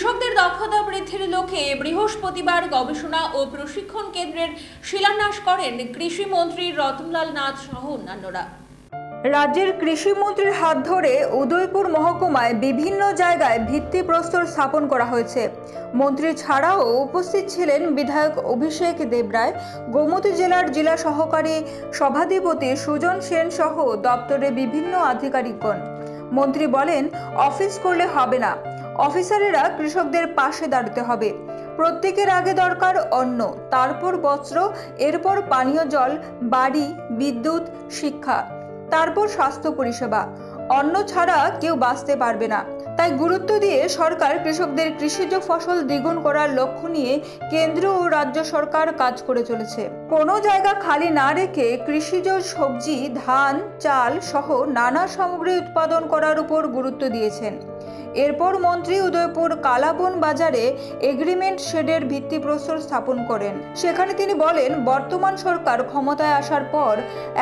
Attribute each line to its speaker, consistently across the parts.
Speaker 1: কৃষকদের দক্ষতা বৃদ্ধির লক্ষ্যে বৃহস্পতিবার গবেষণা ও প্রশিক্ষণ কেন্দ্রের শিলান্যাস করেন কৃষিমন্ত্রী রতনলাল নাথ সহ অন্যান্যরা। রাজ্যের কৃষিমন্ত্রীর হাত ধরে উদয়পুর মহকুমায় বিভিন্ন জায়গায় ভিত্তিপ্রস্তর স্থাপন করা হয়েছে। মন্ত্রী ছাড়াও উপস্থিত ছিলেন বিধায়ক অভিষেক দেবরায়, গোমতী জেলার জেলা সহকারী সভাধিপতি সুজন সেন সহ দপ্তরের বিভিন্ন আধিকারিকগণ। মন্ত্রী বলেন, অফিস করলে হবে না, অফিসারেরা কৃষকদের পাশে দাঁড়াতে হবে। প্রত্যেকের আগে দরকার অন্ন, তারপর বস্ত্র, এরপর পানীয় জল, বাড়ি, বিদ্যুৎ, শিক্ষা, তারপর স্বাস্থ্য পরিষেবা। অন্ন ছাড়া কেউ বাঁচতে পারবে না। তাই গুরুত্ব দিয়ে সরকার কৃষকদের কৃষিজ ফসল দ্বিগুণ করার লক্ষ্য নিয়ে কেন্দ্র ও রাজ্য সরকার কাজ করে চলেছে। কোনো জায়গা খালি না রেখে কৃষিজ সবজি, ধান, চাল সহ নানা সামগ্রী উৎপাদন করার উপর গুরুত্ব দিয়েছেন। এরপর মন্ত্রী উদয়পুর কালাবন বাজারে এগ্রিমেন্ট শেডের ভিত্তিপ্রস্তর স্থাপন করেন। সেখানে তিনি বলেন, বর্তমান সরকার ক্ষমতায় আসার পর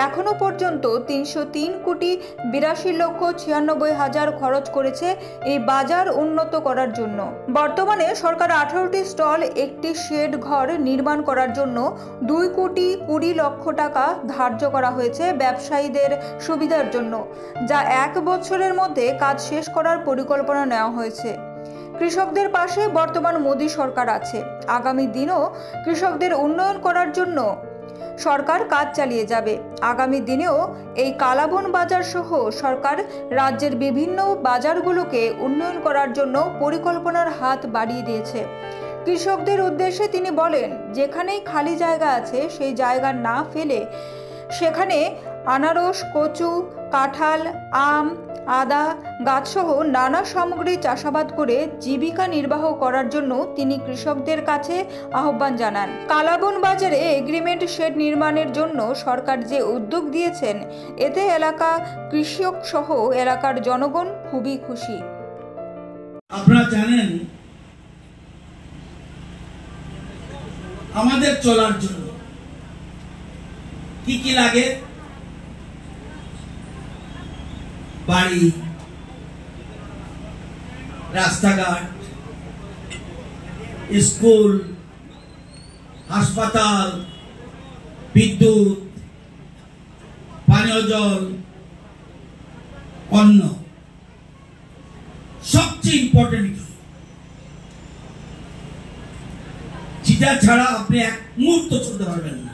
Speaker 1: এখনো পর্যন্ত ৩০৩,82,96,96,000 খরচ করেছে এই বাজার উন্নত করার জন্য। বর্তমানে সরকার 18টি স্টল, একটি শেড ঘর নির্মাণ করার জন্য 2,20,00,000 টাকা ধার্য করা হয়েছে ব্যবসায়ীদের সুবিধার জন্য, যা 1 বছরের মধ্যে কাজ শেষ করার পরিকল্পনা নেওয়া হয়েছে। কৃষকদের পাশে বর্তমান মোদী সরকার আছে। আগামী দিনেও কৃষকদের উন্নয়ন করার জন্য সরকার কাজ চালিয়ে যাবে। আগামী দিনেও এই কালাবন বাজার সহ সরকার রাজ্যের বিভিন্ন বাজারগুলোকে উন্নয়ন করার জন্য পরিকল্পনার হাত বাড়িয়ে দিয়েছে। কৃষকদের উদ্দেশ্যে তিনি বলেন, যেখানেই খালি জায়গা আছে সেই জায়গা না ফেলে সেখানে আনারস, কচু, কাঁঠাল, আম, আদা গাছসহ নানা সামগ্রী চাষাবাদ করে জীবিকা নির্বাহ করার জন্য তিনি কৃষকদের কাছে আহ্বান জানান। কালাবন বাজারে এগ্রিমেন্ট শেড নির্মাণের জন্য সরকার যে উদ্যোগ দিয়েছেন, এতে এলাকা কৃষক সহ এলাকার জনগণ খুবই খুশি।
Speaker 2: আপনারা জানেন, আমাদের চলার জন্য কি কি লাগে? বাড়ি, রাস্তাঘাট, স্কুল, হাসপাতাল, বিদ্যুৎ, পানীয় জল, অন্ন। সবচেয়ে ইম্পর্টেন্ট যেটা ছাড়া আপনি এক মুহূর্ত চলতে পারবেন না।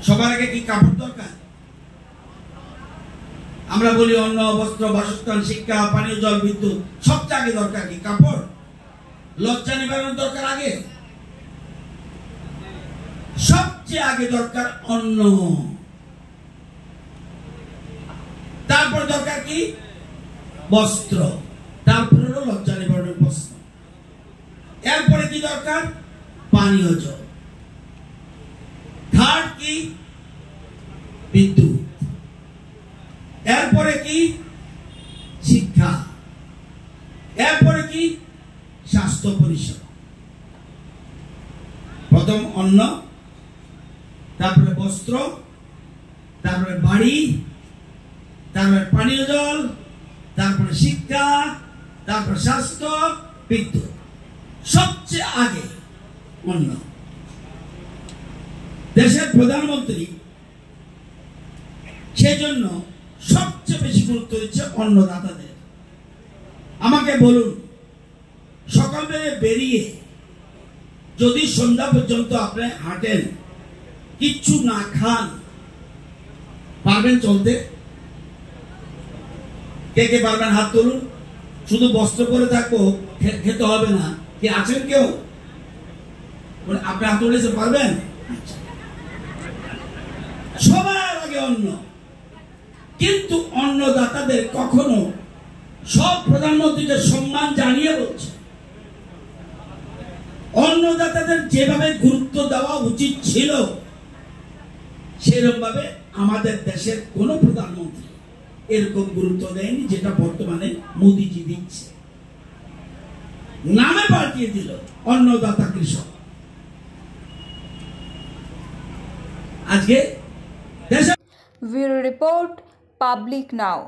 Speaker 2: সবার আগে কি কাপড় দরকার? আমরা বলি অন্ন, বস্ত্র, বাসস্থান, শিক্ষা, পানীয় জল, বিদ্যুৎ। সবচেয়ে আগে দরকার কি? কাপড়। লজ্জা নিবারণের দরকার আগে। সবচেয়ে আগে দরকার অন্ন। তারপর দরকার কি? বস্ত্র। তারপর হলো লজ্জা নিবারণের বস্ত্র। এরপরে কি দরকার? পানীয় জল। থার্ড কি? বিদ্যুৎ। এরপরে কি? শিক্ষা। এরপরে কি? স্বাস্থ্য পরিষেবা। প্রথম অন্ন, তারপরে বস্ত্র, তারপরে বাড়ি, তারপরে পানীয় জল, তারপরে শিক্ষা, তারপরে স্বাস্থ্য, বিদ্যুৎ। সবচেয়ে আগে অন্ন। দেশের প্রধানমন্ত্রী সেজন্য সবচেয়ে বেশি গুরুত্ব দিচ্ছে অন্নদাতাদের। আমাকে বলুন, সকালে বেরিয়ে যদি সন্ধ্যা পর্যন্ত আপনি হাঁটেন, কিচ্ছু না খান, পারবেন চলতে? কে কে পারবেন হাত তুলুন। শুধু বস্ত্র পরে থাকবো, খেতে হবে না, কি আছেন কেউ? আপনি হাত তুলেছে, পারবেন? সবার আগে অন্ন। কিন্তু অন্নদাতাদের কখনো সব প্রধানমন্ত্রীকে সম্মান জানিয়ে বলছে, অন্নদাতাদের যেভাবে গুরুত্ব দেওয়া উচিত ছিল সেরকম ভাবে আমাদের দেশের কোন প্রধানমন্ত্রী এরকম গুরুত্ব দেয়নি, যেটা বর্তমানে মোদিজি দিচ্ছে। নামে পাল্টিয়ে দিল অন্নদাতা কৃষক। আজকে
Speaker 1: ব্যুরো রিপোর্ট, পাবলিক নাও।